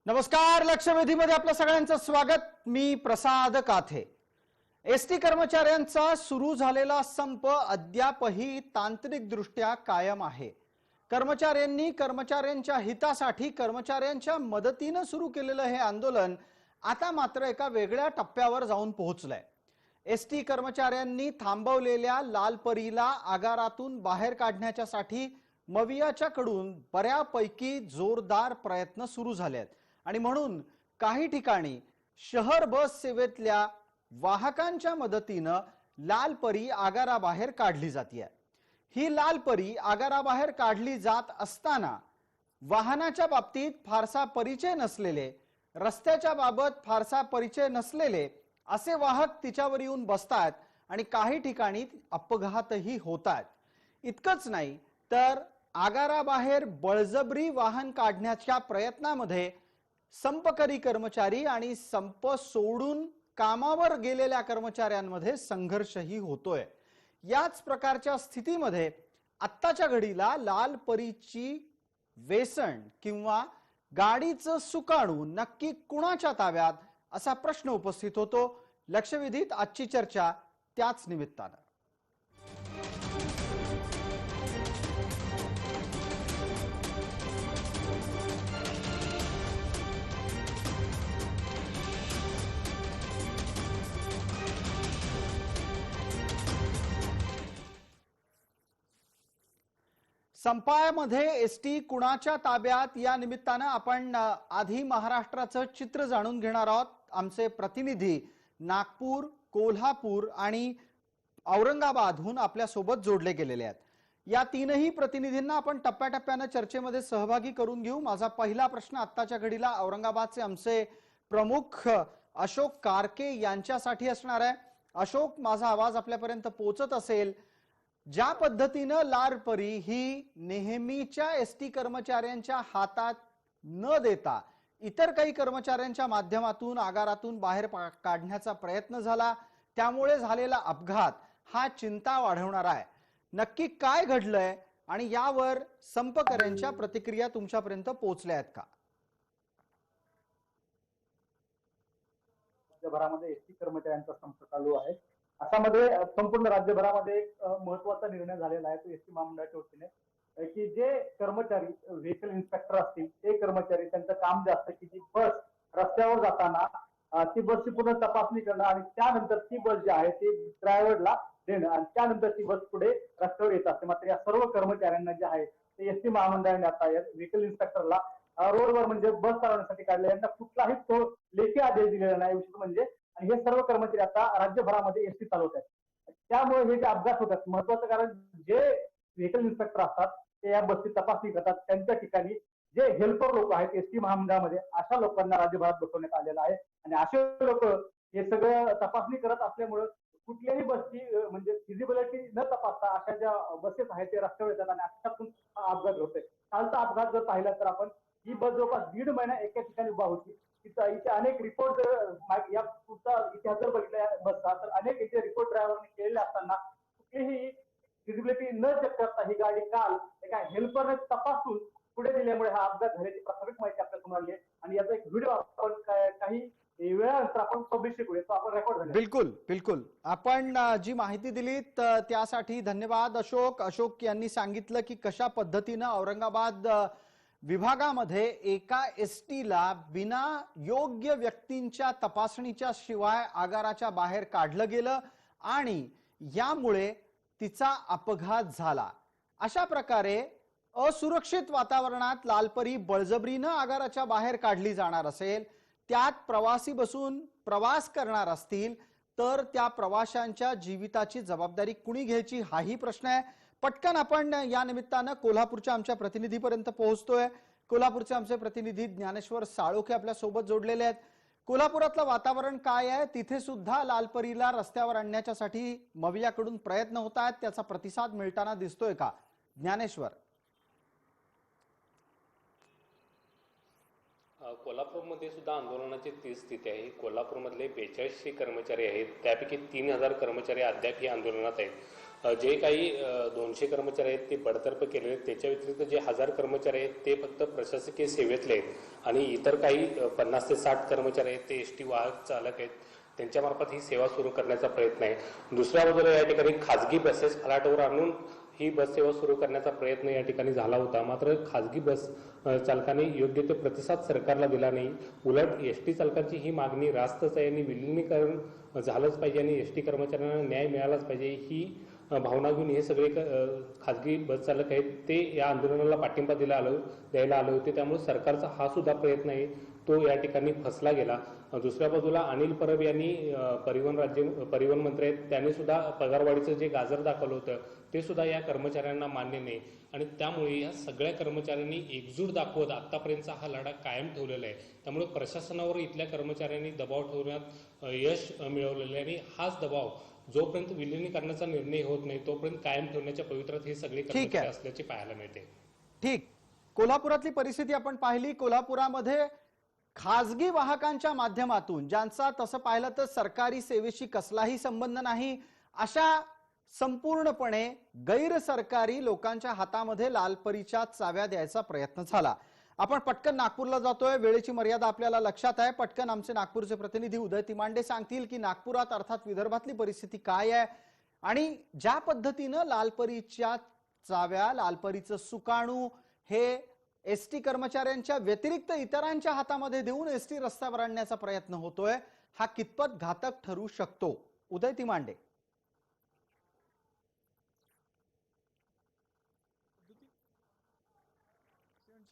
नमस्कार, लक्षवेधीमध्ये आपल्या सगळ्यांचं स्वागत। मी प्रसाद काथे। एसटी कर्मचाऱ्यांचा सुरू झालेला संप अद्यापही तांत्रिकदृष्ट्या कायम आहे। कर्मचाऱ्यांनी कर्मचाऱ्यांच्या हितासाठी कर्मचाऱ्यांच्या मदतीने सुरू केलेलं हे आंदोलन आता मात्र एका वेगळ्या टप्प्यावर जाऊन पोहोचलंय। एसटी कर्मचाऱ्यांनी थांबवलेल्या लालपरीला आगारातून बाहेर काढण्यासाठी मवियाच्याकडून बऱ्यापैकी जोरदार प्रयत्न सुरू झालेत आणि म्हणून काही ठिकाणी शहर बस सेवेतल्या वाहकांच्या मदतीने लालपरी आगाराबाहेर काढली जाते। ही लालपरी आगाराबाहेर काढली जात असताना वाहनाच्या बाबतीत फारसा परिचय नसलेले, रस्त्याच्या बाबत फारसा परिचय नसलेले असे वाहक तिच्यावर येऊन बसतात आणि काही ठिकाणी अपघातही होतात। इतकंच नाही तर आगाराबाहेर बळजबरी वाहन काढण्याच्या प्रयत्नामध्ये संपकरी कर्मचारी आणि संप सोडून कामावर गेलेल्या कर्मचाऱ्यांमध्ये संघर्षही होतोय। याच प्रकारच्या स्थितीमध्ये आत्ताच्या घडीला लालपरीची वेसण किंवा गाडीचं सुकाणू नक्की कुणाच्या ताब्यात असा प्रश्न उपस्थित होतो। लक्षवेधीत आजची चर्चा त्याच निमित्तानं। संपामध्ये एसटी कुणाच्या ताब्यात या निमित्तानं आपण आधी महाराष्ट्राचं चित्र जाणून घेणार आहोत। आमचे प्रतिनिधी नागपूर, कोल्हापूर आणि औरंगाबादहून आपल्या सोबत जोडले गेलेले आहेत। या तीनही प्रतिनिधींना आपण टप्प्याटप्प्याने चर्चेमध्ये सहभागी करून घेऊ। माझा पहिला प्रश्न आत्ताच्या घडीला औरंगाबादचे आमचे प्रमुख अशोक कारके यांच्यासाठी असणार आहे। अशोक, माझा आवाज आपल्यापर्यंत पोहोचत असेल? ज्या पद्धतीने लालपरी ही नेहमीच्या एसटी कर्मचाऱ्यांच्या हातात न देता इतर काही कर्मचाऱ्यांच्या माध्यमातून आगारातून बाहेर काढण्याचा प्रयत्न झाला, त्यामुळे झालेला अपघात हा चिंता वाढवणारा आहे। नक्की काय घडलंय आणि यावर संपकऱ्यांच्या प्रतिक्रिया तुमच्यापर्यंत पोहोचल्या आहेत का? राज्यभरामध्ये एसटी कर्मचाऱ्यांचा संप चालू आहे। अशामध्ये संपूर्ण राज्यभरामध्ये महत्त्वाचा निर्णय झालेला आहे तो एसटी महामंडळाच्या वतीने की जे कर्मचारी व्हेकल इन्स्पेक्टर असतील ते कर्मचारी त्यांचं काम जे असतं की जी बस रस्त्यावर जाताना ती बसची पूर्ण तपासणी करणं आणि त्यानंतर ती बस जी आहे ती ड्रायव्हरला देणं आणि त्यानंतर ती बस पुढे रस्त्यावर येत असते। मात्र या सर्व कर्मचाऱ्यांना जे आहे ते एसटी महामंडळाने आता व्हेकल इन्स्पेक्टरला रोडवर म्हणजे बस चालवण्यासाठी काढले, यांना कुठलाही तो लेखी आदेश दिलेला नाही। विशेष म्हणजे आणि हे सर्व कर्मचारी आता राज्यभरामध्ये एसटी चालवत आहेत। त्यामुळे हे जे अपघात होतात महत्वाचं कारण जे व्हेकल इन्स्पेक्टर असतात ते या बसची तपासणी करतात, त्यांच्या ठिकाणी जे हेल्पर लोक आहेत एसटी महामंडळामध्ये अशा लोकांना राज्यभरात बसवण्यात आलेलं आहे आणि असे लोक हे सगळं तपासणी करत असल्यामुळे कुठल्याही बसची म्हणजे फिजिबिलिटी न तपासता अशा ज्या बसेस आहेत ते रस्त्यावर येतात आणि अशातून अपघात होतोय। कालचा अपघात जर पाहिला तर आपण ही बस जवळपास 1.5 महिना एका ठिकाणी उभा होती। इथे अनेक रिपोर्ट या पुढचा इतिहास जर बघितला बसचा तर अनेक इथे रिपोर्ट ड्रायव्हरने केलेले असताना कुठलीही फिजिबिलिटी न चेक करता ही गाडी काल एका हेल्परने तपासून पुढे दिल्यामुळे हा अपघात झाल्याची प्राथमिक माहिती आपल्या समोर आली आणि याचा एक व्हिडिओ आपण काही वेळानंतर आपण पब्लिश करूया तो आपण रेकॉर्ड झाला। बिलकुल बिलकुल, आपण जी माहिती दिलीत त्यासाठी धन्यवाद अशोक। अशोक यांनी सांगितलं की कशा पद्धतीने औरंगाबाद विभागामध्ये एका एसटीला बिना योग्य व्यक्तींच्या तपासणीच्या शिवाय आगाराच्या बाहेर काढलं गेलं आणि यामुळे तिचा अपघात झाला। अशा प्रकारे असुरक्षित वातावरणात लालपरी बळजबरीने आगाराच्या बाहेर काढली जाणार असेल, त्यात प्रवासी बसून प्रवास करणार असतील तर त्या प्रवाशांच्या जीविताची जबाबदारी कुणी घ्यायची हाही प्रश्न आहे। पटकन आपण या निमित्तानं कोल्हापूरच्या आमच्या प्रतिनिधीपर्यंत पोहोचतोय। कोल्हापूरचे आमचे प्रतिनिधी ज्ञानेश्वर साळोखे आपल्या सोबत जोडलेले आहेत। कोल्हापुरातलं वातावरण काय आहे? तिथे सुद्धा लालपरीला रस्त्यावर आणण्यासाठी मवियाकडून प्रयत्न होत आहेत, त्याचा प्रतिसाद मिळताना दिसतोय का? ज्ञानेश्वर, कोल्हापूरमध्ये सुद्धा आंदोलनाची तीच स्थिती आहे। कोल्हापूरमधले 4200 कर्मचारी आहेत, त्यापैकी 3000 कर्मचारी अद्याप ही आंदोलनात आहेत। जे काही 200 कर्मचारी आहेत ते बडतर्फ केलेले आहेत. त्याच्या व्यतिरिक्त जे 1000 कर्मचारी आहेत ते फक्त प्रशासकीय सेवेतले आहेत आणि इतर काही 50 ते 60 कर्मचारी आहेत ते एसटी वाहक चालक आहेत. त्यांच्यामार्फत ही सेवा सुरू करण्याचा प्रयत्न आहे. दुसऱ्या बाजूला या ठिकाणी खाजगी बसेस फलाटावर आणून ही बस सेवा सुरू करण्याचा प्रयत्न या ठिकाणी झाला होता. मात्र खाजगी बस चालकांनी योग्य ते प्रतिसाद सरकारला दिला नाही. उलट एसटी चालकांची ही मागणी रास्तच आहे आणि विलिनीकरण झालंच पाहिजे आणि एसटी कर्मचाऱ्यांना न्याय मिळालाच पाहिजे ही भावना घेऊन हे सगळे खाजगी बस चालक आहेत ते या आंदोलनाला पाठिंबा द्यायला आले होते. त्यामुळे सरकारचा हा सुद्धा प्रयत्न आहे तो या ठिकाणी फसला गेला. दुसऱ्या बाजूला अनिल परब यांनी परिवहन मंत्री आहेत त्यांनी सुद्धा पगारवाढीचं जे गाजर दाखवलं होतं ते सुद्धा या कर्मचाऱ्यांना मान्य नाही आणि त्यामुळे या सगळ्या कर्मचाऱ्यांनी एकजूट दाखवत आतापर्यंतचा हा लढा कायम ठेवलेला आहे. त्यामुळे प्रशासनावर इथल्या कर्मचाऱ्यांनी दबाव ठेवण्यात यश मिळवलेलं आहे आणि हाच दबाव जोपर्यंत विलिनीकरणाचा निर्णय होत नाही तोपर्यंत कायम ठेवण्याच्या पवित्रात हे सगळे कर्मचारी असल्याचे पाहायला मिळते. ठीक, कोल्हापुरातली परिस्थिती आपण पाहिली. कोल्हापुरामध्ये खाजगी वाहकांच्या माध्यमातून ज्यांचा तसं पाहिलं तर सरकारी सेवेशी कसलाही संबंध नाही अशा संपूर्णपणे गैरसरकारी लोकांच्या हातामध्ये लालपरीच्या चाव्या द्यायचा प्रयत्न झाला. आपण पटकन नागपूरला जातोय. वेळेची मर्यादा आपल्याला लक्षात आहे. पटकन आमचे नागपूरचे प्रतिनिधी उदय तिमांडे सांगतील की नागपुरात अर्थात विदर्भातली परिस्थिती काय आहे आणि ज्या पद्धतीनं लालपरीच्या चाव्या, लालपरीचं सुकाणू हे एसटी कर्मचाऱ्यांच्या व्यतिरिक्त इतरांच्या हातामध्ये देऊन एसटी रस्त्यावर आणण्याचा प्रयत्न होतोय, हा कितपत घातक ठरू शकतो? उदय तिमांडे.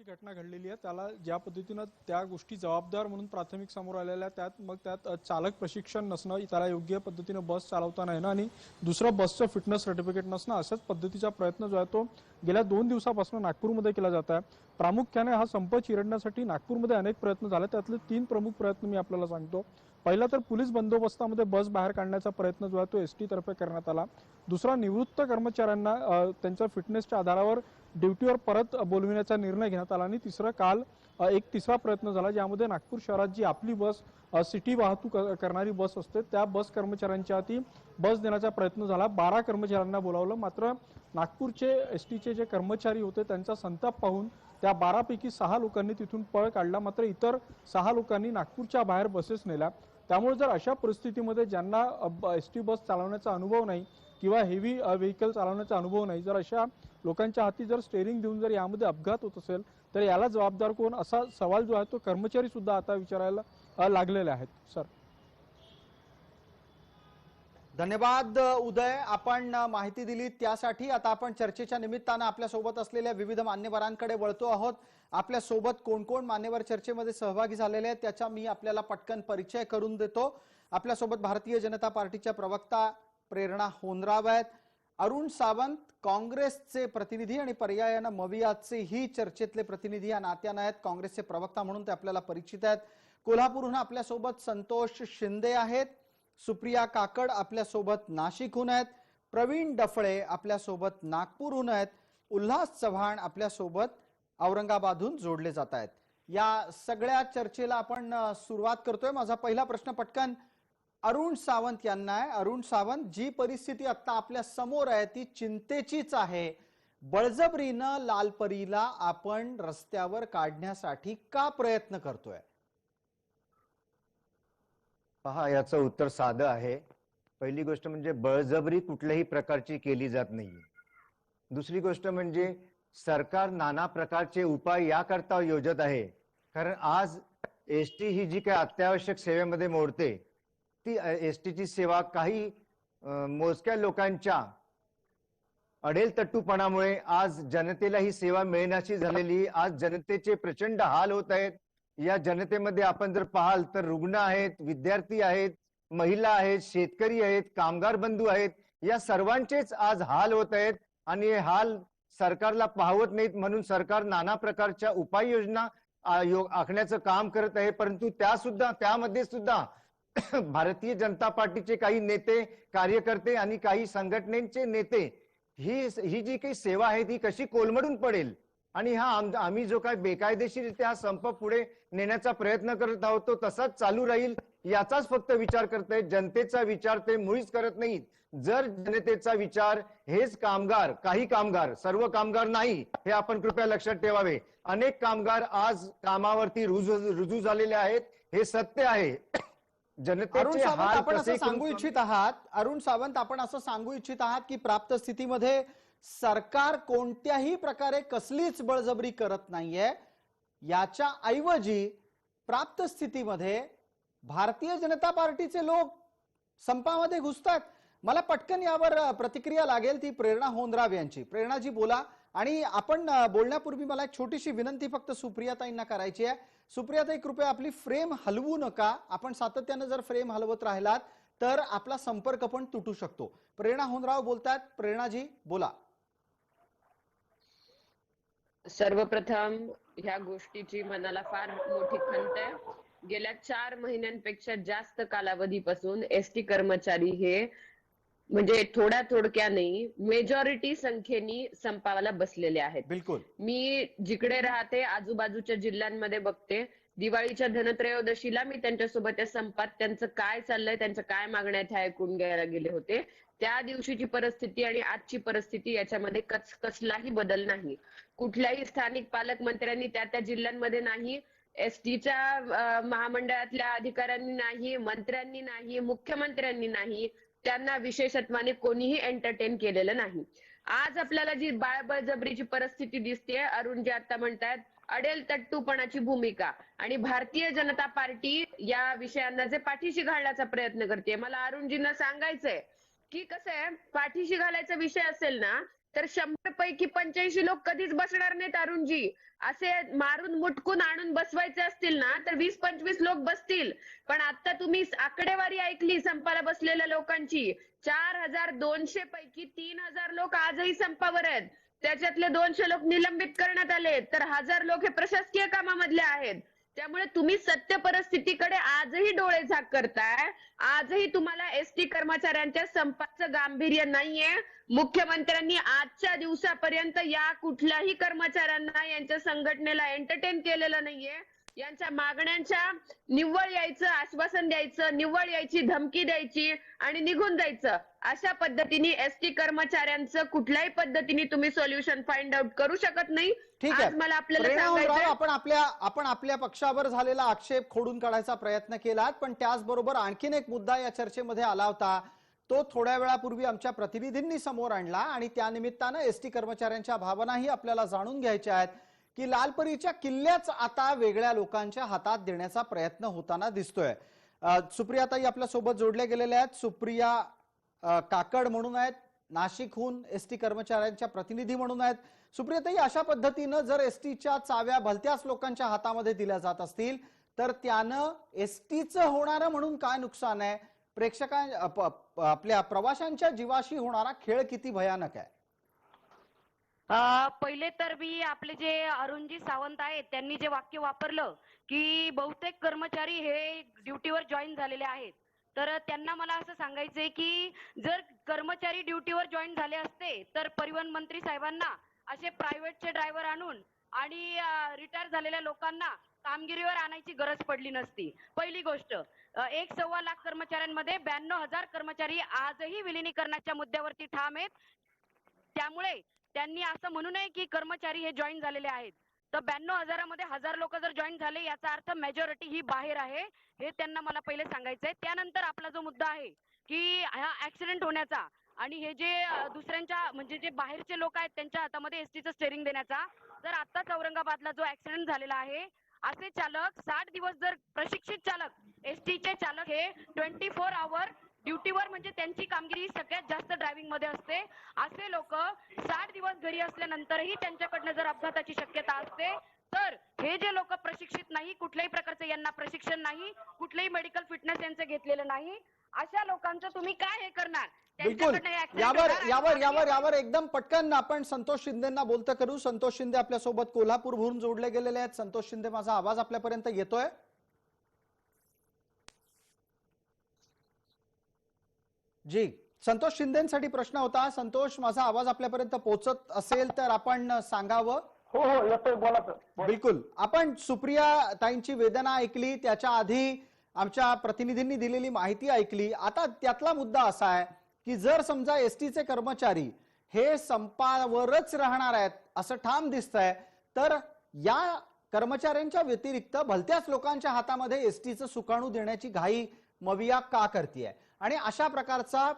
घटना घडलेली आहे त्याला ज्या पद्धतीनं त्या गोष्टी जबाबदार म्हणून प्राथमिक समोर आलेल्या त्यात चालक प्रशिक्षण नसणं, त्याला योग्य पद्धतीनं बस चालवता नाही ना आणि दुसरं बसचं फिटनेस सर्टिफिकेट नसणं अशाच पद्धतीचा प्रयत्न जो आहे तो गेल्या 2 दिवसापासून नागपूरमध्ये केला जात आहे. प्रामुख्याने हा संप चिरडण्यासाठी नागपूरमध्ये अनेक प्रयत्न झाले. त्यातले 3 प्रमुख प्रयत्न मी आपल्याला सांगतो. पहिला तर पोलीस बंदोबस्तामध्ये बस बाहेर काढण्याचा प्रयत्न जो आहे तो एसटी तर्फे करण्यात आला. दुसरा निवृत्त कर्मचाऱ्यांना त्यांच्या फिटनेसच्या आधारावर ड्युटीवर परत बोलविण्याचा निर्णय घेण्यात आला आणि काल एक तिसरा प्रयत्न झाला ज्यामध्ये नागपूर शहरात जी आपली बस सिटी वाहतूक करणारी बस असते त्या बस कर्मचाऱ्यांच्या हाती बस देण्याचा प्रयत्न झाला. 12 कर्मचाऱ्यांना बोलावलं. मात्र नागपूरचे एसटीचे जे कर्मचारी होते त्यांचा संताप पाहून त्या 12 पैकी 6 लोकांनी तिथून पळ काढला. मात्र इतर 6 लोकांनी नागपूरच्या बाहेर बसेस नेल्या. त्यामुळे जर अशा परिस्थितीमध्ये ज्यांना एसटी बस चालवण्याचा अनुभव नाही किंवा हेवी व्हेकल चालवण्याचा अनुभव नाही, जर अशा लोकांच्या हाती जर स्टेअरिंग देऊन जर यामध्ये अपघात होत असेल तर याला जबाबदार कोण असा सवाल जो आहे तो कर्मचारी सुद्धा आता विचारायला लागलेले आहेत. सर धन्यवाद उदय, आपण माहिती दिली त्यासाठी. आता आपण चर्चेच्या निमित्तानं आपल्या सोबत असलेल्या विविध मान्यवरांकडे वळतो आहोत. आपल्या सोबत कोण कोण मान्यवर चर्चेमध्ये सहभागी झालेले आहेत त्याचा मी आपल्याला पटकन परिचय करून देतो. आपल्या सोबत भारतीय जनता पार्टीच्या प्रवक्ता प्रेरणा होनराव आहेत. अरुण सावंत काँग्रेसचे प्रतिनिधी आणि पर्यायानं मवियाचे ही चर्चेतले प्रतिनिधी या नात्यानं आहेत. काँग्रेसचे प्रवक्ता म्हणून ते आपल्याला परिचित आहेत. कोल्हापूरहून आपल्या सोबत संतोष शिंदे आहेत. सुप्रिया काकड आपल्या सोबत नाशिकहून आहेत. प्रवीण डफळे आपल्या सोबत नागपूरहून आहेत. उल्हास चव्हाण आपल्या सोबत औरंगाबादहून जोडले जात आहेत. या सगळ्या चर्चेला आपण सुरुवात करतोय. माझा पहिला प्रश्न पटकन अरुण सावंत यांना आहे. अरुण सावंत, जी परिस्थिती आता आपल्या समोर आहे ती चिंतेचीच आहे. बळजबरीनं लालपरीला आपण रस्त्यावर काढण्यासाठी का प्रयत्न करतोय? पहा, याचं उत्तर साधं आहे. पहिली गोष्ट म्हणजे बळजबरी कुठल्याही प्रकारची केली जात नाहीये. दुसरी गोष्ट म्हणजे सरकार नाना प्रकारचे उपाय याकरता योजत आहे. कारण आज एसटी ही जी काही अत्यावश्यक सेवेमध्ये मोडते ती एसटीची सेवा काही मोजक्या लोकांच्या अडेलतट्टूपणामुळे आज जनतेला ही सेवा मिळण्याची झालेली. आज जनतेचे प्रचंड हाल होत आहेत. या जनतेमध्ये आपण जर पाहाल तर रुग्ण आहेत, विद्यार्थी आहेत, महिला आहेत, शेतकरी आहेत, कामगार बंधू आहेत. या सर्वांचेच आज हाल होत आहेत आणि हे हाल सरकारला पाहवत नाहीत म्हणून सरकार नाना प्रकारच्या उपाययोजना आखण्याचं काम करत आहे. परंतु त्यामध्ये सुद्धा भारतीय जनता पार्टीचे काही नेते, कार्यकर्ते आणि काही संघटनेचे नेते ही जी काही सेवा आहे ती कशी कोलमडून पडेल आणि आम्ही जो काय बेकायदेशीरित्या हा संप पुढे नेण्याचा प्रयत्न करत आहोत तो तसाच चालू राहील याचाच फक्त विचार करतायत. जनतेचा विचार ते मुळीच करत नाहीत. जर जनतेचा विचार हेच कामगार, काही कामगार, सर्व कामगार नाही, हे आपण कृपया लक्षात ठेवावे. अनेक कामगार आज कामावरती रुजू झालेले आहेत, हे सत्य आहे. अरुण जनतेचे सावंत, हाल आपण कसे असं सांगू करून- इच्छित आहात, अरुण सावंत, आपण असं सांगू इच्छित आहात की प्राप्त स्थितीमध्ये सरकार कोणत्याही प्रकारे कसलीच बळजबरी करत नाहीये, याच्या ऐवजी प्राप्त स्थितीमध्ये भारतीय जनता पार्टीचे लोक संपामध्ये घुसतात. मला पटकन यावर प्रतिक्रिया लागेल ती प्रेरणा होंद्राव यांची. प्रेरणाजी बोला. आणि आपण बोलण्यापूर्वी मला एक छोटीशी विनंती फक्त सुप्रियाताईंना करायची आहे. सुप्रियाताई, कृपया आपली फ्रेम हलवू नका. आपण सातत्याने जर फ्रेम हलवत राहिलात तर आपला संपर्क पण तुटू शकतो. प्रेरणा होंद्राव बोलतात. प्रेरणाजी बोला. सर्वप्रथम ह्या गोष्टीची मनाला फार मोठी खंत आहे. गेल्या 4 महिन्यांपेक्षा जास्त कालावधीपासून एसटी कर्मचारी हे म्हणजे थोडक्याने मेजॉरिटी संख्येने संपाला बसलेले आहेत. बिलकुल. मी जिकडे राहते आजूबाजूच्या जिल्ह्यांमध्ये बघते, दिवाळीच्या धनत्रयोदशीला मी त्यांच्यासोबत या संपात त्यांचं काय चाललंय, त्यांच्या काय मागण्या आहेत हे ऐकून घ्यायला गेले होते. त्या दिवशीची परिस्थिती आणि आजची परिस्थिती याच्यामध्ये कसलाही बदल नाही. कुठल्याही स्थानिक पालकमंत्र्यांनी त्या जिल्ह्यांमध्ये नाही, एसटीच्या महामंडळातल्या अधिकाऱ्यांनी नाही, मंत्र्यांनी नाही, मुख्यमंत्र्यांनी नाही, त्यांना विशेषत्वाने कोणीही एंटरटेन केलेलं नाही. आज आपल्याला जी बळजबरीची परिस्थिती दिसते, अरुण जे आता म्हणतात अडेल तट्टूपणाची भूमिका, आणि भारतीय जनता पार्टी या विषयांना जे पाठीशी घालण्याचा प्रयत्न करते. मला अरुणजींना सांगायचंय की कसं आहे, पाठीशी घालायचा विषय असेल ना तर 100 पैकी 85 लोक कधीच बसणार नाहीत अरुणजी. असे मारून मुटकून आणून बसवायचे असतील ना तर 20-25 लोक बसतील. पण आता तुम्ही आकडेवारी ऐकली संपाला बसलेल्या लोकांची, 4200 पैकी 3000 लोक आजही संपावर आहेत. त्याच्यातले 200 लोक निलंबित करण्यात आले, तर 1000 लोक हे प्रशासकीय कामामधले आहेत. त्यामुळे तुम्ही सत्य परिस्थितीकडे आजही डोळे झाक करताय. आजही तुम्हाला एसटी कर्मचाऱ्यांच्या संपाचं गांभीर्य नाहीये. मुख्यमंत्र्यांनी आजच्या दिवसापर्यंत या कुठल्याही कर्मचाऱ्यांना, यांच्या संघटनेला एंटरटेन केलेलं नाहीये. यांच्या मागण्यांच्या निव्वळ यायचं, आश्वासन द्यायचं, निव्वळ यायची, धमकी द्यायची आणि निघून जायचं. अशा पद्धतीने एसटी कर्मचाऱ्यांचं कुठल्याही पद्धतीने तुम्ही सोल्युशन फाइंड आउट करू शकत नाही. ठीक आहे. आज मला आपल्याला प्रेरणा होंद्राव, सांगायचं, आपण आपल्या पक्षावर झालेला आक्षेप खोडून काढायचा प्रयत्न केलात, पण त्याचबरोबर आणखीन एक मुद्दा या चर्चेमध्ये आला होता. तो थोड्या वेळापूर्वी आमच्या प्रतिनिधींनी समोर आणला आणि त्यानिमित्तानं एसटी कर्मचाऱ्यांच्या भावनाही आपल्याला जाणून घ्यायच्या आहेत की लालपरीच्या किल्ल्याच आता वेगळ्या लोकांच्या हातात देण्याचा प्रयत्न होताना दिसतोय. सुप्रियाताई आपल्या सोबत जोडले गेलेले आहेत. सुप्रिया काकड म्हणून आहेत, नाशिकहून एसटी कर्मचाऱ्यांच्या प्रतिनिधी म्हणून आहेत. सुप्रियाताई, अशा पद्धतीनं जर एसटीच्या चाव्या भलत्याच लोकांच्या हातामध्ये दिल्या जात असतील तर त्यानं एसटीचं होणारं म्हणून काय नुकसान आहे? आपल्या प्रवाशांच्या जीवाशी होणारा खेळ किती भयानक आहे? पहिले तर मी आपले जे अरुणजी सावंत आहेत त्यांनी जे वाक्य वापरलं की बहुतेक कर्मचारी हे ड्युटीवर जॉईन झालेले आहेत, तर त्यांना मला असं सांगायचंय की जर कर्मचारी ड्युटीवर जॉईन झाले असते तर परिवहन मंत्री साहेबांना असे प्रायव्हेटचे ड्रायव्हर आणून आणि रिटायर झालेल्या लोकांना कामगिरीवर आणायची गरज पडली नसती. पहिली गोष्ट, 1.25 लाख कर्मचाऱ्यांमध्ये 92,000 कर्मचारी आजही विलिनीकरणाच्या मुद्द्यावरती ठाम आहेत. त्यामुळे त्यांनी असं म्हणू नये की कर्मचारी हे जॉईन झालेले आहेत. तर 92,000 मध्ये 1000 लोक जर जॉईन झाले याचा अर्थ मेजॉरिटी ही बाहेर आहे, हे त्यांना मला पहिले सांगायचंय. त्यानंतर आपला जो मुद्दा आहे की हा ऍक्सिडेंट होण्याचा आणि हे जे दुसऱ्यांच्या म्हणजे जे बाहेरचे लोक आहेत त्यांच्या हातामध्ये एसटीचं स्टेअरिंग देण्याचा, जर आताच औरंगाबादला जो ऍक्सिडेंट झालेला आहे, असे चालक 60 दिवस जर प्रशिक्षित चालक एसटीचे चालक हे 24 आवर ड्युटीवर म्हणजे त्यांची कामगिरी सगळ्यात जास्त ड्रायव्हिंग मध्ये असते, असे लोक 60 दिवस घरी असल्यानंतरही त्यांच्याकडनं जर अपघाताची शक्यता असते तर हे जे लोक प्रशिक्षित नाही, कुठल्याही प्रकारचं यांना प्रशिक्षण नाही, कुठलेही मेडिकल फिटनेस यांचं घेतलेलं नाही, अशा लोकांचं तुम्ही काय हे करणार? बिलकुल. यावर एकदम पटकन आपण संतोष शिंदेना बोलतं करू. संतोष शिंदे आपल्या सोबत कोल्हापूरहून जोडले गेलेले आहेत. संतोष शिंदे, माझा आवाज आपल्यापर्यंत येतोय? जी, संतोष शिंदेसाठी प्रश्न होता. संतोष, माझा आवाज आपल्यापर्यंत पोहोचत असेल तर आपण सांगावं. हो येतोय, बोला सर. बिलकुल. आपण सुप्रिया ताईंची वेदना ऐकली, त्याच्या आधी आमच्या प्रतिनिधींनी दिलेली माहिती ऐकली. आता त्यातला मुद्दा असा आहे की जर समजा एसटीचे कर्मचारी हे संपावरच राहणार आहेत असं ठाम दिसतंय, तर या कर्मचाऱ्यांच्या व्यतिरिक्त भलत्याच लोकांच्या हातामध्ये एसटीचं सुकाणू देण्याची घाई मविया का करतीये आणि अशा प्रकारचा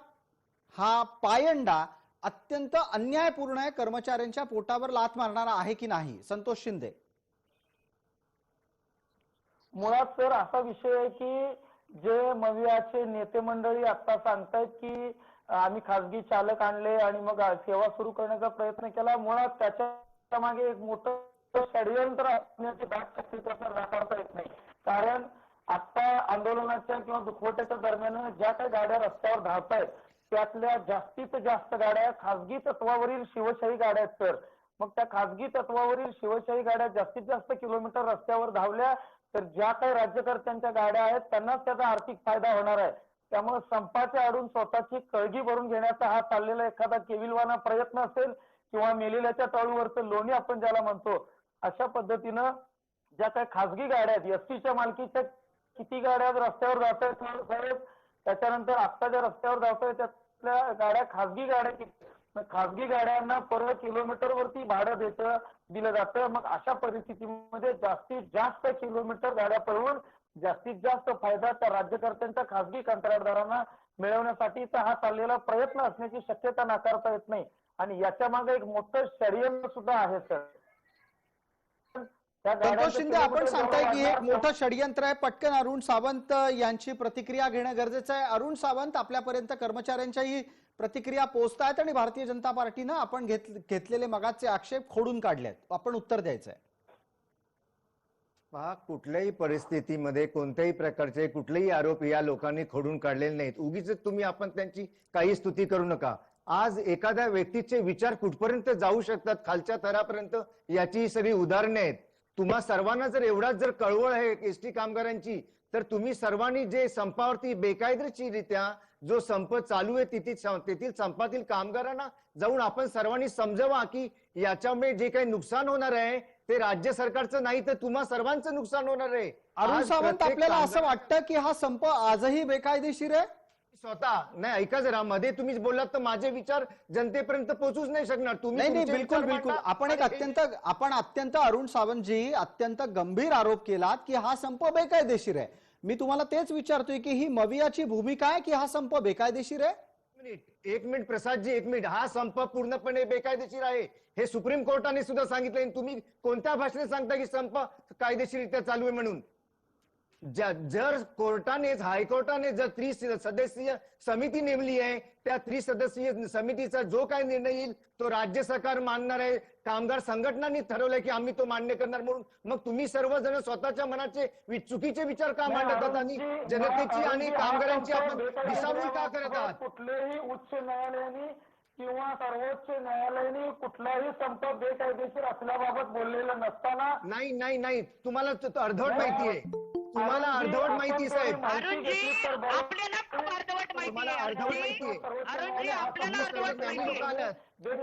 हा पायंडा अत्यंत अन्यायपूर्ण आहे, कर्मचाऱ्यांच्या पोटावर लाथ मारणारा आहे की नाही? संतोष शिंदे. मुळात सर असा विषय आहे की जे मवियाचे नेते मंडळी आता सांगतायत की आम्ही खासगी चालक आणले आणि मग सेवा सुरू करण्याचा प्रयत्न केला, मुळात त्याच्या मागे एक मोठं षडयंत्र असण्याची दाट नाकारता येत नाही. कारण आता आंदोलनाच्या किंवा दुखवट्याच्या दरम्यान ज्या काही गाड्या रस्त्यावर धावतायत त्यातल्या जास्तीत जास्त गाड्या खासगी तत्वावरील शिवशाही गाड्या आहेत सर. मग त्या खासगी तत्वावरील शिवशाही गाड्या जास्तीत जास्त किलोमीटर रस्त्यावर धावल्या तर ज्या काही राज्यकर्त्यांच्या गाड्या आहेत त्यांनाच त्याचा आर्थिक फायदा होणार आहे. त्यामुळे संपाच्या आडून स्वतःची कळगी भरून घेण्याचा हा चाललेला एखादा केविलवाना प्रयत्न असेल किंवा मेलेल्याच्या तळूवरचं लोणी आपण ज्याला म्हणतो, अशा पद्धतीनं ज्या काही खासगी गाड्या आहेत एसटीच्या मालकीच्या किती गाड्या रस्त्यावर जात आहेत, त्याच्यानंतर आता ज्या रस्त्यावर जात आहेत त्यातल्या गाड्या खासगी गाड्या किती, खासगी गाड्यांना पर किलोमीटर वरती भाडं दिलं जातं. मग अशा परिस्थितीमध्ये जास्तीत जास्त किलोमीटर गाड्या पळवून जास्तीत जास्त फायदा त्या राज्यकर्त्यांच्या खासगी कंत्राटदारांना मिळवण्यासाठीचा हा चाललेला प्रयत्न असण्याची शक्यता नाकारता येत नाही. आणि याच्या मागे एक मोठं षडयंत्र सुद्धा आहे सर. संतोष शिंदे, आपण सांगताय की एक मोठं षडयंत्र आहे. पटकन अरुण सावंत यांची प्रतिक्रिया घेणं गरजेचं आहे. अरुण सावंत, आपल्यापर्यंत कर्मचाऱ्यांच्याही प्रतिक्रिया पोहोचतायत आणि भारतीय जनता पार्टीनं आपण घेतलेले मगाचे आक्षेप खोडून काढलेत. आपण उत्तर द्यायचंय. पहा, कुठल्याही परिस्थितीमध्ये कोणत्याही प्रकारचे कुठलेही आरोप या लोकांनी खोडून काढलेले नाहीत. उगीच तुम्ही आपण त्यांची काही स्तुती करू नका. आज एखाद्या व्यक्तीचे विचार कुठपर्यंत जाऊ शकतात खालच्या थरापर्यंत याची सगळी उदाहरणे आहेत. तुम्हा सर्वांना जर एवढाच जर कळवळ आहे एसटी कामगारांची, तर तुम्ही सर्वांनी जे संपावरती बेकायदेशीररित्या जो संप चालू आहे तेथील संपातील कामगारांना जाऊन आपण सर्वांनी समजावा की याच्यामुळे जे काही नुकसान होणार आहे ते राज्य सरकारचं नाही तर तुम्हा सर्वांचं नुकसान होणार आहे. अरुण सावंत, आपल्याला असं वाटतं की हा संप आजही बेकायदेशीर आहे? स्वतः नाही, ऐका जरा, मध्ये तुम्हीच बोललात तर माझे विचार जनतेपर्यंत पोहोचूच नाही शकणार. तुम्ही नाही, बिलकुल बिलकुल. आपण अत्यंत अरुण सावंतजी अत्यंत गंभीर आरोप केलात की हा संप बेकायदेशीर आहे. मी तुम्हाला तेच विचारतोय की ही मवियाची भूमिका आहे की हा संप बेकायदेशीर आहे? एक मिनिट प्रसादजी, एक मिनिट. हा संप पूर्णपणे बेकायदेशीर आहे हे सुप्रीम कोर्टाने सुद्धा सांगितलंय. तुम्ही कोणत्या भाषेने सांगता की संप कायदेशीररित्या चालू आहे म्हणून? जर कोर्टानेच हायकोर्टाने जर त्रिसदस्यीय समिती नेमली आहे, त्या त्रिसदस्यीय समितीचा जो काही निर्णय येईल तो राज्य सरकार मानणार आहे. कामगार संघटनांनी ठरवलंय की आम्ही तो मान्य करणार म्हणून. मग तुम्ही सर्वजण स्वतःच्या मनाचे चुकीचे विचार का मांडत आहात आणि जनतेची आणि कामगारांची आपण दिशाभूल का करत आहात? कुठलेही उच्च न्यायालयाने किंवा सर्वोच्च न्यायालयाने कुठलाही संप बेकायदेशीर असल्याबाबत बोललेलं नसताना नाही नाही नाही, तुम्हाला अर्धवट माहिती आहे. तुम्हाला अर्धवट माहिती साहेब. अरुणजी, आपल्याला खूप अर्धवट माहिती तुम्हाला आहे. अर्धवट माहिती आहे. अरुणजी, आपल्याला अर्धवट माहिती आहे.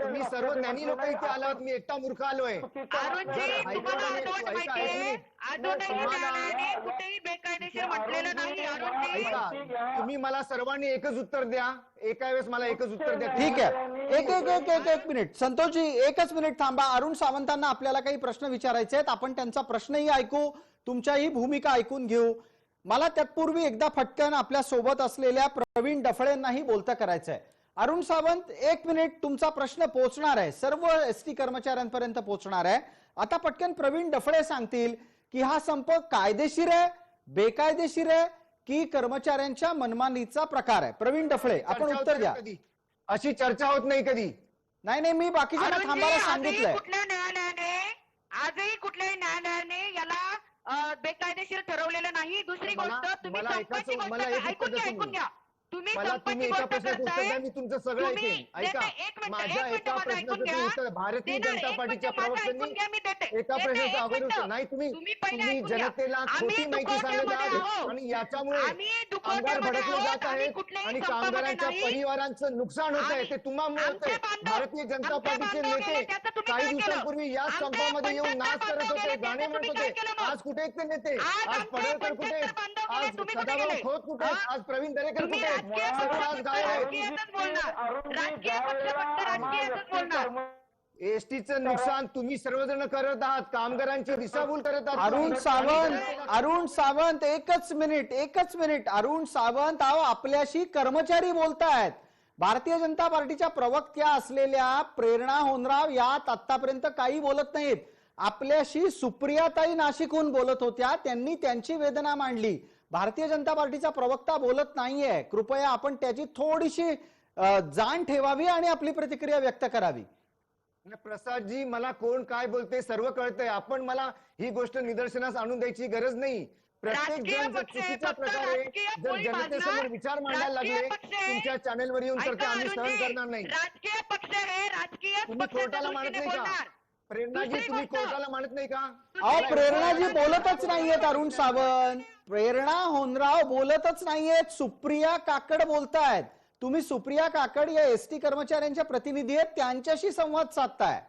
तुम्ही सर्व ज्ञानी लोक इथे आलात, मी एकटा मूर्ख आलोय. अरुणजी, तुम्हाला अर्धवट माहिती आहे. अजूनही न्यायालयाने कुठेही बेकायदेशीर म्हटलेलं नाही. अरुणजी, ऐका, तुम्ही मला सर्वांनी एकच उत्तर द्या, एका वेळेस मला एकच उत्तर द्या. ठीक आहे, एक मिनिट. संतोषजी, एकच मिनिट थांबा. अरुण सावंतांना आपल्याला काही प्रश्न विचारायचे आहेत. आपण त्यांचा प्रश्नही ऐकू, तुमच्याही भूमिका ऐकून घेऊ. मला तत्पूर्वी एकदा फटकन आपल्या सोबत असलेल्या प्रवीण डफळेंनाही बोलतं करायचंय. अरुण सावंत, एक मिनिट. तुमचा प्रश्न पोहोचणार आहे, सर्व एसटी कर्मचाऱ्यांपर्यंत पोहोचणार आहे. आता पटकन प्रवीण डफळे सांगतील की हा संप कायदेशीर आहे, बेकायदेशीर आहे की कर्मचाऱ्यांच्या मनमानीचा प्रकार आहे. प्रवीण डफळे, आपण उत्तर द्या. अशी चर्चा होत नाही कधी. नाही, मी बाकीच्या थांबायला सांगितलंय. आजही कुठल्याही न्यायालयाने याला बेकायदेशीर ठरवलेलं नाही. दुसरी गोष्ट, तुम्ही संपाची गोष्ट ऐकून घ्या. तुम्ही संपाची एका गोष्ट प्रश्नाचं उत्तर करताय. द्या, मी तुमचं सगळं ऐकेन. ऐका, माझ्या एका प्रश्नाचं उत्तर भारतीय जनता पार्टीच्या प्रवक्त्यांनी एका प्रश्नाचं अगोदर नाही. तुम्ही जनतेला खोटी माहिती सांगत आहात आणि याच्यामुळे कामगार भडकले जात आम्ही आहेत कुठल्याही आणि संपामध्ये कामगारांच्या नाही. परिवारांचं नुकसान होत आहे. ते तुम्हामुळे होत आमचे आहे. बांधव- भारतीय जनता आमचे पार्टीचे बांधव नेते गेले, त्याचं तुम्ही काही काय केलं? दिवसांपूर्वी याच आमचे संपामध्ये येऊन 75 नाच करत बांधव होते, गेले, गाणे त्याचं म्हणत तुम्ही काय होते. केलं मग? आज कुठे आहेत ते नेते? आज आज आमचे पडळकर कुठे 75 आहेत? बांधव गेले, आज तुम्ही कुठे सदाभाऊ गेले? खोत कुठे आहेत? हा? आज प्रवीण दरेकर तुम्ही कुठे आहेत? राजकीय सर्व पक्ष आज फक्त गायब आहेत. राजकीयच बोलणार. अरुणजी, राजकीय ज्या पक्ष वेळेला फक्त आम्हा राजकीयच बोलणार. एसटीचं नुकसान तुम्ही सर्वजण करत आहात. कामगारांची दिशाभूल करत आहात. अरुण सावंत एकच मिनिट अरुण सावंत आपल्याशी कर्मचारी बोलतायत. भारतीय जनता पार्टीच्या प्रवक्त्या असलेल्या प्रेरणा होनराव यात आतापर्यंत काही बोलत नाहीत. आपल्याशी सुप्रियाताई नाशिकहून बोलत होत्या, त्यांनी त्यांची वेदना मांडली. भारतीय जनता पार्टीचा प्रवक्ता बोलत नाहीये. कृपया आपण त्याची थोडीशी जाण ठेवावी आणि आपली प्रतिक्रिया व्यक्त करावी. प्रसादजी, मला कोण काय बोलते सर्व कळतंय. आपण मला ही गोष्ट निदर्शनास आणून द्यायची गरज नाही. प्रत्येक राजकीय जण जर पक्ष आहे, चुकीच्या फक्त प्रकारे राजकीय जर पोळी जनतेसमोर भाजणार. विचार मांडायला लागले राजकीय पक्ष आहे. तुमच्या चॅनेलवर येऊन तर ते ऐका आम्ही सहन अरुणजी, करणार नाही. राजकीय पक्ष आहे, राजकीय तुम्ही पक्षाच्या कोर्टाला मानत दृष्टीने नाही का? बोलणार. प्रेरणाजी, दुसरी तुम्ही गोष्ट- कोर्टाला मानत नाही का? प्रेरणाजी बोलतच नाहीयेत. अरुण सावंत, प्रेरणा होनराव बोलतच नाहीयेत. सुप्रिया काकड बोलतायत. तुम्ही सुप्रिया काकड या एसटी कर्मचाऱ्यांच्या प्रतिनिधी आहेत, त्यांच्याशी संवाद साधताय.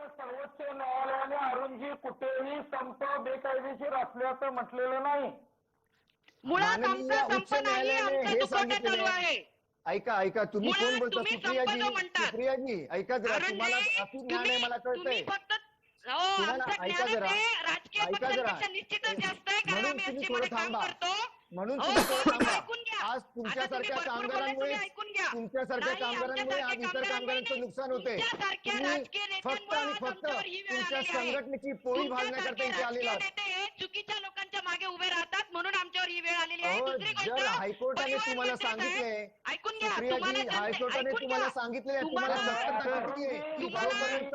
सर्वोच्च न्यायालयाने अरुणजी कुठेही संप बेकायदेशीर असल्याचं म्हटलेलं नाही. मुळात माननीय आमचा उच्च संप नाही, न्यायालयाने आमचा हे दुखवटा सांगितलेलं चालू आहे. आहे. ऐका तुम्ही मुळात कोण बोलता? तुम्ही सुप्रियाजी, संप जो म्हणतात. सुप्रियाजी ऐका जरा. अरुणजी, तुम्हाला अति ज्ञान आहे मला कळतंय. तुम्ही फक्त तुम्हाला आमचं ऐका ज्ञान जरा. आहे, राजकीय ऐका जरा. पक्षांपेक्षा निश्चितच जास्त आहे, कारण म्हणून आम्ही तुम्ही एसटी थोडं मध्ये काम थांबा. करतो. म्हणून हो, तुम्ही थोडं तुम्ही थांबा. ऐकून घ्या. आज आता तुमच्यासारख्या तुम्ही भरपूर कामगारांमुळे बोललाय, तुम्ही ऐकून घ्या. तुमच्यासारख्या नाही, कामगारांमुळे आज आमच्यासारख्या इतर कामगारांचं कामगारांमुळे नुकसान होते. तुमच्यासारख्या तुम्ही राजकीय फक्त आणि नेत्यांमुळे फक्त आमच्यावर ही वेळ तुमच्या आलेली आहे. संघटनेची पोळी भाजण्याकरता तुमच्यासारखे इथे आलेला राजकीय आहात. नेते हे चुकीच्या लोकांच्या मागे उभे राहतात, म्हणून आमच्यावर ही वेळ आलेली आहे. अहो, दुसरी गोष्ट, जर हायकोर्टाने परिवहन तुम्हाला मंत्री साहेब, सांगितले, ऐकून घ्या. सुप्रियाजी, तुम्हाला हायकोर्टाने ऐकून तुम्हाला घ्या. सांगितले, तुम्हाला- तुम्हाला सत्ता दिली आहे की जोपर्यंत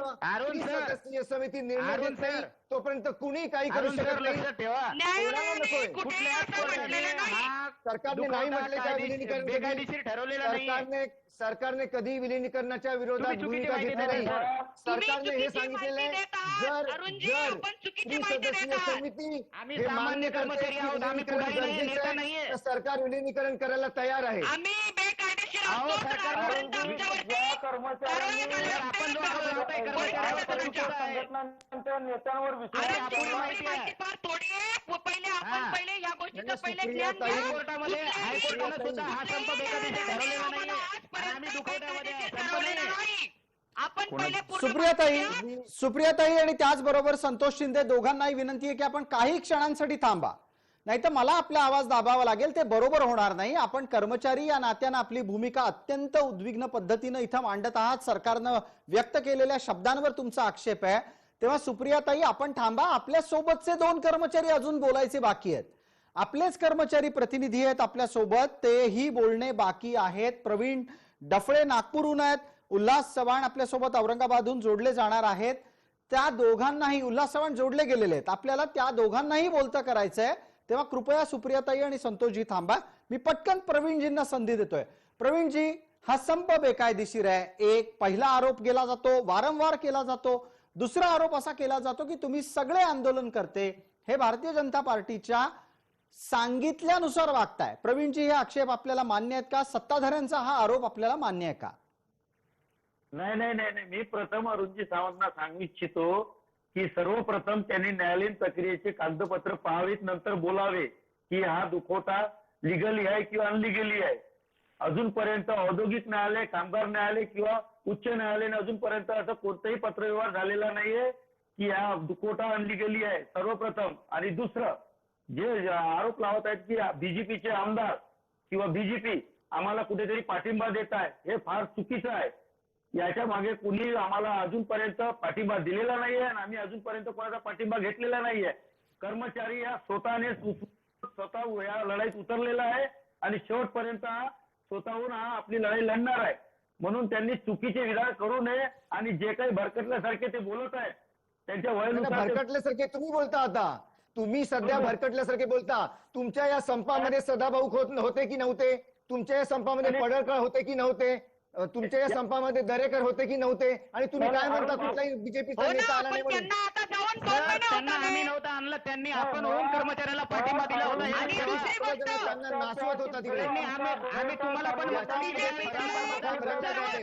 त्रिसदस्यीय समिती निर्णय देत नाही तोपर्यंत कुणी काही करू शकत नाही. न्यायालयाने नकोय. कुठेही असं म्हटलेलं नाही. सरकारने नाही म्हटले का विलिनीकरण सरकारने कधी विलिनीकरणाच्या विरोधात भूमिका घेतली नाही. सरकारने हे सांगितलेलं आहे, जर त्रिसदस्यीय समिती हे मान्य करते की विलिनीकरण गरजेचं आहे, तर सरकार विलिनीकरण करायला तयार आहे. आम्ही बेकायदेशीर आहोत. आतापर्यंत आमच्यावरती ज्या कर्मचाऱ्यांनी संघटनांच्या नेत्यांवर विश्वास फार थोडी आहे. पहिले या गोष्टीचं पहिले ज्ञान घ्या. हायकोर्टामध्ये सुद्धा हा संप बेकायदेशीर ठरवलेला नाहीये. आम्ही दुखवट्यामध्ये आहे. संप नाहीये. आपण पहिले सुप्रियाताई आणि त्याचबरोबर संतोष शिंदे दोघांनाही विनंती आहे की आपण काही क्षणांसाठी थांबा, नाही तर मला आपला आवाज दाबावा लागेल. ते बरोबर होणार नाही. आपण कर्मचारी या नात्यानं आपली भूमिका अत्यंत उद्विग्न पद्धतीनं इथं मांडत आहात. सरकारनं व्यक्त केलेल्या शब्दांवर तुमचा आक्षेप आहे. तेव्हा सुप्रियाताई आपण थांबा. आपल्या सोबतचे 2 कर्मचारी अजून बोलायचे बाकी आहेत. आपलेच कर्मचारी प्रतिनिधी आहेत आपल्या सोबत, तेही बोलणे बाकी आहेत. प्रवीण डफळे नागपूरहून आहेत. उल्हास चव्हाण आपल्यासोबत औरंगाबादहून जोडले जाणार आहेत. त्या दोघांनाही, उल्हास चव्हाण जोडले गेलेले आहेत, आपल्याला त्या दोघांनाही बोलतं करायचंय. तेव्हा कृपया सुप्रियाताई आणि संतोषजी थांबा. मी पटकन प्रवीणजींना संधी देतोय. प्रवीणजी, हा संप बेकायदेशीर आहे. एक पहिला आरोप केला जातो, वारंवार केला जातो. दुसरा आरोप असा केला जातो की तुम्ही सगळे आंदोलन करते हे भारतीय जनता पार्टीच्या सांगितल्यानुसार वागताय. प्रवीणजी, हे आक्षेप आपल्याला मान्य आहेत का? सत्ताधाऱ्यांचा हा आरोप आपल्याला मान्य आहे का? नाही. मी प्रथम अरुणजी सावंतांना सांगू इच्छितो की सर्वप्रथम त्यांनी न्यायालयीन प्रक्रियेचे कागदपत्र पाहावीत, नंतर बोलावे की हा दुखवटा लिगली आहे किंवा अनलिगली आहे. अजूनपर्यंत औद्योगिक न्यायालय, कामगार न्यायालय किंवा उच्च न्यायालयाने अजूनपर्यंत असं कोणताही पत्रव्यवहार झालेला नाहीये की हा दुखवटा अनलिगली आहे, सर्वप्रथम. आणि दुसरं, जे आरोप लावत आहेत की बीजेपीचे आमदार किंवा बीजेपी आम्हाला कुठेतरी पाठिंबा देत आहे, हे फार चुकीचं आहे. याच्या मागे कुणी आम्हाला अजूनपर्यंत पाठिंबा दिलेला नाहीये आणि आम्ही अजूनपर्यंत कोणाचा पाठिंबा घेतलेला नाहीये. कर्मचारी या स्वतः या लढाईत उतरलेला आहे आणि शेवटपर्यंत स्वतःहून आपली लढाई लढणार आहे. म्हणून त्यांनी चुकीचे विधान करू नये आणि जे काही भरकटल्यासारखे ते बोलत आहेत त्यांच्या वयानुसार भरकटल्यासारखे तुम्ही बोलता. आता तुम्ही सध्या भरकटल्यासारखे बोलता. तुमच्या या संपामध्ये सदाभाऊ खोत होते की नव्हते? तुमच्या या संपामध्ये पडळकर होते की नव्हते? तुमच्या या संपामध्ये दरेकर होते की नव्हते? आणि तुम्ही काय म्हणता कुठलाही बीजेपीचा नेता आला नाही म्हणून? त्यांना आता जाऊन 2 सर महिने होत त्यांना आम्ही आले. नव्हतं आणलं, त्यांनी आपण होऊन कर्मचाऱ्याला पाठिंबा दिला होता हे आणि तेव्हा. दुसरी गोष्ट त्यांना नाचवत होता तिकडे. त्यांनी आम्ही तुम्हाला पण मतदान केलं.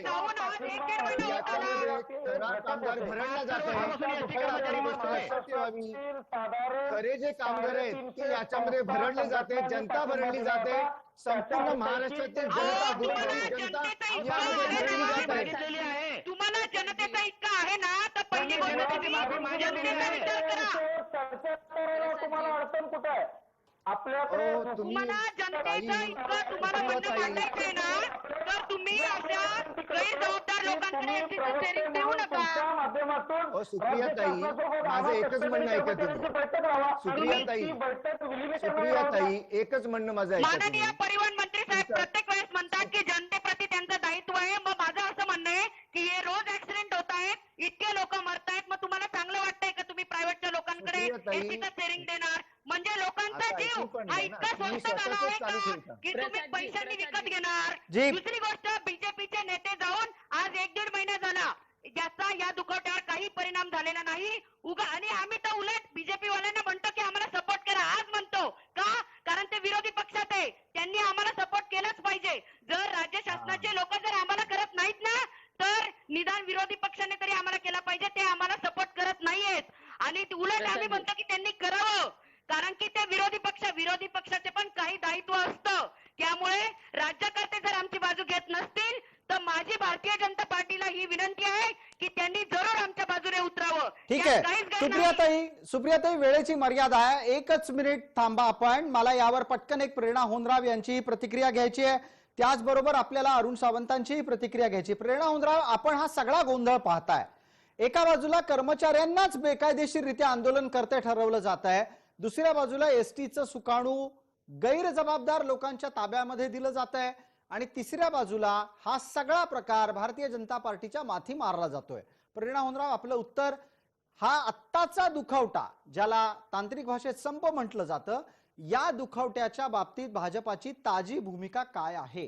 जाऊन आज 1-1.5 महिना होत आला. याच्यामध्ये करार कामगार भरडला जात वर्षापासून आहे. एसटी कर्मचारी बसतोय. लक्षात ठेवावी, खरे जे कामगार आहेत ते याच्यामध्ये भरडले जाते, जनता भरडली जाते, संपूर्ण महाराष्ट्रातील जनता, गोरगरीब जनता यामध्ये भरडली जात आहे. मागितलेली आहे. तुम्हाला जनतेचा इतका आहे ना, तर पहिली गोष्ट तुम्ही माझ्या जनतेचा विचार करा. चर्चा करायला तुम्हाला अडचण कुठे आहे? आपल्याकडे हो, तुम्ही तुम्हाला जनतेचं इतकं तुम्हाला म्हणणं मांडायचंय ना, तर तुम्ही अशा गैरजबाबदार लोकांकडे एसटीचं शेअरिंग देऊ नका. माध्यमातून हो, सुप्रियाताई, माझं एकच म्हणणं ऐका तुम्ही. सुप्रियाताई, सुप्रियाताई, एकच म्हणणं माझं ऐका माननीय तुम्ही. परिवहन मंत्री साहेब प्रत्येक वेळेस म्हणतात की जनतेप्रती त्यांचं दायित्व आहे. मग माझं असं म्हणणं आहे की हे रोज ऍक्सिडेंट होत आहेत, इतके लोक मरतायत, मग तुम्हाला चांगलं वाटतंय का तुम्ही प्रायव्हेटच्या लोकांकडे सुप्रियाताई, एसटीचं शेअरिंग देणार? म्हणजे लोकांचा आता जीव ऐकू पण हा घ्या ना. इतका तुम्ही स्वस्त झाला स्वतःच आहे चालू का ठेवता. की तुम्ही पैशांनी विकत घेणार? जी. दुसरी गोष्ट, बीजेपीचे नेते जाऊन आज 1-1.5 महिना झाला, ज्याचा या दुखवट्यावर काही परिणाम झालेला नाही. आणि आम्ही तर उलट बीजेपी वाल्यांना म्हणतो की आम्हाला सपोर्ट करा. आज म्हणतो का? कारण ते विरोधी पक्षात आहे, त्यांनी आम्हाला सपोर्ट केलाच पाहिजे. जर राज्य शासनाचे लोक जर आम्हाला करत नाहीत ना, तर निदान विरोधी पक्षाने तरी आम्हाला केला पाहिजे. ते आम्हाला सपोर्ट करत नाहीयेत आणि उलट आम्ही म्हणतो की त्यांनी करावं, कारण की ते विरोधी पक्षाचे पण काही दायित्व असतं. त्यामुळे राज्यकर्ते जर आमची बाजू घेत नसतील तर माझी भारतीय जनता पार्टीला ही विनंती आहे की त्यांनी जरूर आमच्या बाजूने उतरावं. ठीक यात आहे. काहीच गैर नाही. सुप्रियाताई, वेळेची मर्यादा आहे, एकच मिनिट थांबा आपण. मला यावर पटकन एक प्रेरणा होनराव यांची प्रतिक्रिया घ्यायची आहे, त्याचबरोबर आपल्याला अरुण सावंतांचीही प्रतिक्रिया घ्यायची. प्रेरणा होनराव, आपण हा सगळा गोंधळ पाहताय. एका बाजूला कर्मचाऱ्यांनाच बेकायदेशीररित्या आंदोलन करते ठरवलं जात आहे, दुसऱ्या बाजूला एसटीचं सुकाणू गैरजबाबदार लोकांच्या ताब्यामध्ये दिलं जात आहे, आणि तिसऱ्या बाजूला हा सगळा प्रकार भारतीय जनता पार्टीच्या माथी मारला जातोय. प्रेरणा होनराव, आपलं उत्तर. हा आत्ताचा दुखवटा, ज्याला तांत्रिक भाषेत संप म्हटलं जातं, या दुखवट्याच्या बाबतीत भाजपाची ताजी भूमिका काय आहे?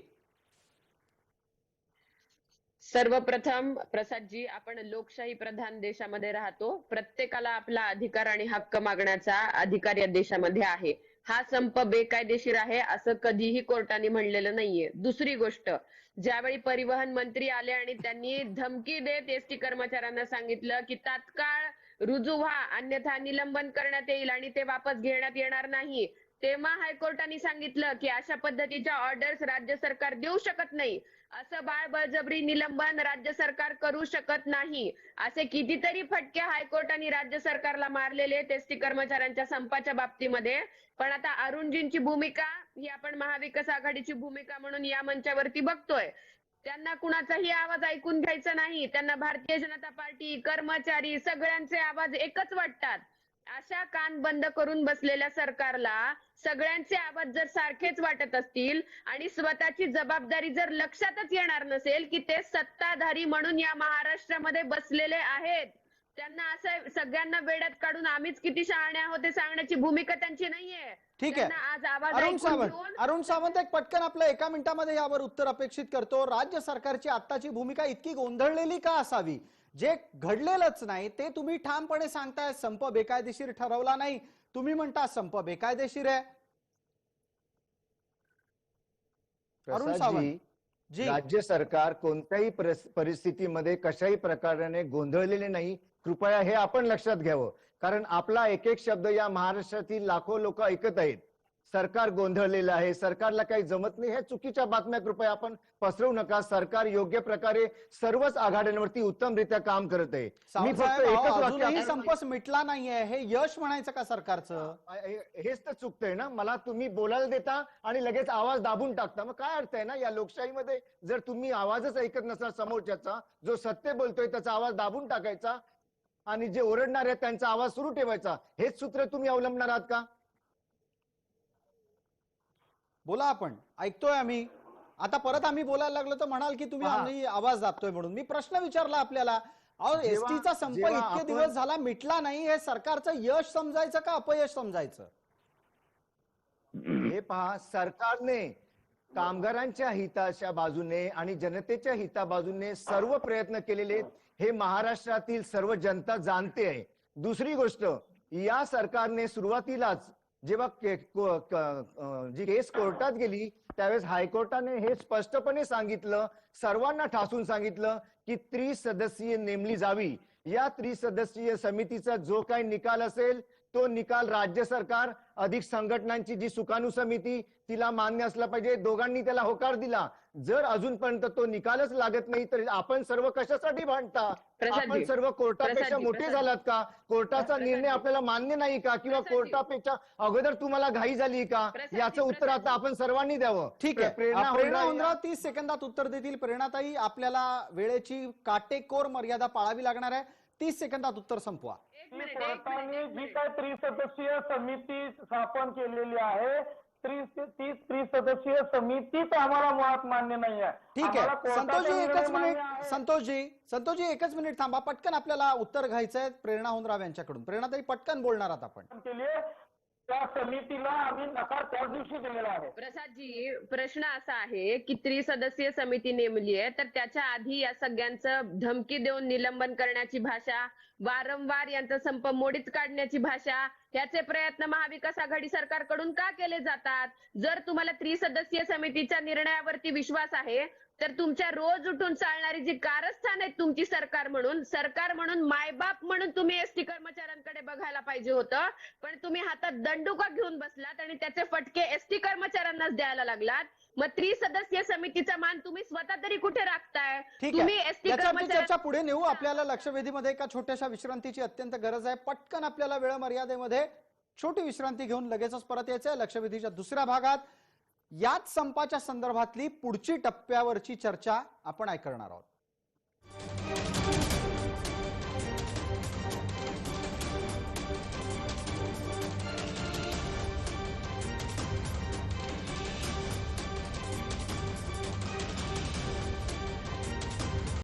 सर्वप्रथम प्रसादजी, आपण लोकशाही प्रधान देशामध्ये राहतो. प्रत्येकाला आपला अधिकार आणि हक्क मागण्याचा अधिकार या देशामध्ये आहे. हा संप बेकायदेशीर आहे असं कधीही कोर्टाने म्हणलेलं नाहीये. दुसरी गोष्ट, ज्यावेळी परिवहन मंत्री आले आणि त्यांनी धमकी देत एसटी कर्मचाऱ्यांना सांगितलं की तात्काळ रुजू व्हा, अन्यथा निलंबन करण्यात येईल आणि ते वापस घेण्यात येणार नाही, तेव्हा हायकोर्टाने सांगितलं की अशा पद्धतीच्या ऑर्डर्स राज्य सरकार देऊ शकत नाही. असं बळजबरी निलंबन राज्य सरकार करू शकत नाही. असे कितीतरी फटके हायकोर्टाने राज्य सरकारला मारलेले आहेत एसटी कर्मचाऱ्यांच्या संपाच्या बाबतीमध्ये. पण आता अरुणजींची भूमिका ही आपण महाविकास आघाडीची भूमिका म्हणून या मंचावरती बघतोय. त्यांना कुणाचाही आवाज ऐकून घ्यायचा नाही. त्यांना भारतीय जनता पार्टी, कर्मचारी सगळ्यांचे आवाज एकच वाटतात. अशा कान बंद करून बसलेल्या सरकारला सगळ्यांचे आवाज जर सारखेच वाटत असतील आणि स्वतःची जबाबदारी जर लक्षातच येणार नसेल की ते सत्ताधारी म्हणून या महाराष्ट्रामध्ये बसलेले आहेत, त्यांना असं सगळ्यांना वेड्यात काढून आम्हीच किती शहाणे आहोत हे सांगण्याची भूमिका त्यांची नाहीये. ठीक आहे. आज आवाज अरुण सावंत, एक पटकन आपलं एका मिनिटामध्ये यावर उत्तर अपेक्षित करतो. राज्य सरकारची आत्ताची भूमिका इतकी गोंधळलेली का असावी? जे घडलेलंच नाही ते तुम्ही ठामपणे सांगताय. संप बेकायदेशीर ठरवला नाही, तुम्ही म्हणता संप बेकायदेशीर आहे. अरुण सावंत जी, राज्य सरकार कोणत्याही परिस्थितीमध्ये कशाही प्रकाराने गोंधळलेले नाही, कृपया हे आपण लक्षात घ्यावं. कारण आपला एक एक शब्द या महाराष्ट्रातील लाखो लोक ऐकत आहेत. सरकार गोंधळलेलं आहे, सरकारला काही जमत नाही, ह्या चुकीच्या बातम्या कृपया आपण पसरवू नका. सरकार योग्य प्रकारे सर्वच आघाड्यांवरती उत्तमरित्या काम करत आहे. मी फक्त एकच अजूनही संपच मिटला नाहीये, हे यश म्हणायचं का सरकारचं? हेच तर चुकतंय ना. मला तुम्ही बोलायला देता आणि लगेच आवाज दाबून टाकता, मग काय अर्थ आहे ना या लोकशाहीमध्ये? जर तुम्ही आवाजच ऐकत नसाल समोरच्याचा, जो सत्य बोलतोय त्याचा आवाज दाबून टाकायचा आणि जे ओरडणार आहेत त्यांचा आवाज सुरू ठेवायचा, हेच सूत्र तुम्ही अवलंबणार आहात का? बोला, आपण ऐकतोय आम्ही. आता परत आम्ही बोलायला लागलो तर म्हणाल की तुम्ही आम्ही आवाज दाबतोय म्हणून. मी प्रश्न विचारला आपल्याला. एसटीचा संप इतके दिवस झाला मिटला नाही, हे सरकारचं यश समजायचं का अपयश समजायचं? हे पहा, सरकारने कामगारांच्या हिताच्या बाजूने आणि जनतेच्या हिता बाजूने सर्व प्रयत्न केलेले हे महाराष्ट्रातील सर्व जनता जाणते आहे. दुसरी गोष्ट, या सरकारने सुरुवातीलाच जेव्हा जी केस कोर्टात गेली त्यावेळेस हायकोर्टाने हे स्पष्टपणे सांगितलं, सर्वांना ठासून सांगितलं की त्रिसदस्यीय नेमली जावी. या त्रिसदस्यीय समितीचा जो काही निकाल असेल तो निकाल राज्य सरकार अधिक संघटनांची जी सुकाणू समिती तिला मान्य असला पाहिजे. दोघांनी त्याला होकार दिला. जर अजूनपर्यंत तो निकालच लागत नाही तर आपण सर्व कशासाठी भांडता? आपण सर्व कोर्टापेक्षा मोठे झालात का? कोर्टाचा निर्णय आपल्याला मान्य नाही का? किंवा कोर्टापेक्षा अगोदर तुम्हाला घाई झाली का? याचं उत्तर आता आपण सर्वांनी द्यावं. ठीक आहे, प्रेरणा प्रेरणा हुंद्रा 30 सेकंदात उत्तर देतील. प्रेरणाताई, आपल्याला वेळेची काटेकोर मर्यादा पाळावी लागणार आहे. 30 सेकंदात उत्तर संपवा. कोर्टाने जी काय त्रिसदस्यीय समिती स्थापन केलेली आहे ती त्रिसदस्यीय समितीच आम्हाला मुळात मान्य नाही आहे. ठीक आहे, संतोषजी एकच मिनिट. संतोषजी एकच मिनिट थांबा. पटकन आपल्याला उत्तर घ्यायचंय प्रेरणा हुंद्राव यांच्याकडून. प्रेरणाताई पटकन बोलणार आहात आपण. त्या समितीला आम्ही नकार त्याच दिवशी दिलेला आहे. प्रसादजी, प्रश्न असा आहे की त्रिसदस्यीय समिती नेमली आहे तर त्याच्या आधी या सगळ्यांचं धमकी देऊन निलंबन करण्याची भाषा, वारंवार यांचा संप मोडीत काढण्याची भाषा, याचे प्रयत्न महाविकास आघाडी सरकारकडून का केले जातात? जर तुम्हाला त्रिसदस्यीय समितीच्या निर्णयावरती विश्वास आहे तर तुमच्या रोज उठून चालणारी जी कारस्थान आहेत तुमची सरकार म्हणून मायबाप म्हणून तुम्ही एसटी कर्मचाऱ्यांकडे बघायला पाहिजे होतं. पण तुम्ही हातात दंडुका घेऊन बसलात आणि त्याचे फटके एसटी कर्मचाऱ्यांनाच द्यायला लागलात. मग त्रिसदस्यीय समितीचा मान तुम्ही स्वतः तरी कुठे राखताय? तुम्ही एसटी चर्चा पुढे नेऊ. आपल्याला लक्षवेधीमध्ये एका छोट्याशा विश्रांतीची अत्यंत गरज आहे. पटकन आपल्याला वेळ मर्यादेमध्ये छोटी विश्रांती घेऊन लगेचच परत यायचंय. लक्षवेधीच्या दुसऱ्या भागात याच संपाच्या संदर्भातली पुढची टप्प्यावरची चर्चा आपण ऐकणार आहोत.